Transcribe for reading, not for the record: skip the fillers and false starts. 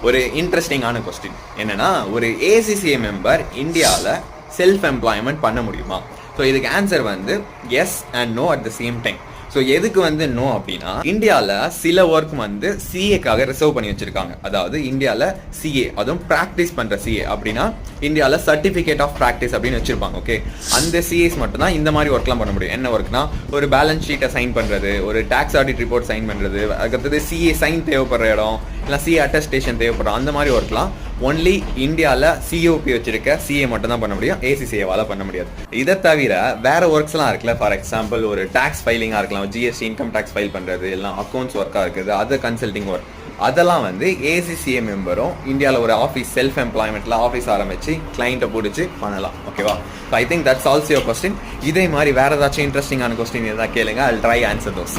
ஒரு இன்ட்ரெஸ்டிங்கான கொஸ்டின் என்னன்னா, ஒரு ஏசிசிஏ மெம்பர் இந்தியாவில் செல்ஃப் எம்ப்ளாய்மெண்ட் பண்ண முடியுமா? ஸோ இதுக்கு ஆன்சர் வந்து yes and no at the same time. So எதுக்கு வந்து நோ அப்படின்னா, இந்தியாவில் சில ஒர்க் வந்து சிஏக்காக ரிசர்வ் பண்ணி வச்சிருக்காங்க. அதாவது இந்தியாவில் சிஏ, அதுவும் ப்ராக்டிஸ் பண்ணுற சிஏ அப்படின்னா இந்தியாவில் சர்டிஃபிகேட் ஆஃப் ப்ராக்டிஸ் அப்படின்னு வச்சிருப்பாங்க. ஓகே, அந்த சிஏஸ் மட்டும் தான் இந்த மாதிரி ஒர்க்லாம் பண்ண முடியும். என்ன ஒர்க்னா, ஒரு பேலன்ஸ் ஷீட்டை சைன் பண்ணுறது, ஒரு டேக்ஸ் ஆடிட் ரிப்போர்ட் சைன் பண்ணுறது, அதுக்கடுத்தது சிஏ சைன் தேவைப்படுற இடம், இல்லை சிஏ அட்டஸ்டேஷன் தேவைப்படுறோம், அந்த மாதிரி ஒர்க்லாம் ஒன்லி இந்தியாவில் சிஓபி வச்சிருக்க சிஏ மட்டும் தான் பண்ண முடியும், ஏசிசிஏவால் பண்ண முடியாது. இதை தவிர வேற ஒர்க்ஸ்லாம் இருக்குல்ல, ஃபார் எக்ஸாம்பிள் ஒரு டேக்ஸ் ஃபைலிங்காக இருக்கலாம், ஜிஎஸ்டி இன்கம் டேக்ஸ் ஃபைல் பண்ணுறது, எல்லாம் அக்கௌண்ட்ஸ் ஒர்க்காக இருக்குது, அது கன்சல்டிங் ஒர்க், அதெல்லாம் வந்து ஏசிசிஏ மெம்பரும் இந்தியாவில் ஒரு ஆஃபீஸ் செல்ஃப் எம்ப்ளாய்மெண்ட்டில் ஆஃபீஸ் ஆரம்பித்து கிளைண்ட்டை பிடிச்சி பண்ணலாம். ஓகேவா? So I think that's also your question. இதே மாதிரி வேறு ஏதாச்சும் இன்ட்ரெஸ்டிங்கான கொஸ்டின் எதாவது கேளுங்க, I will try answer those.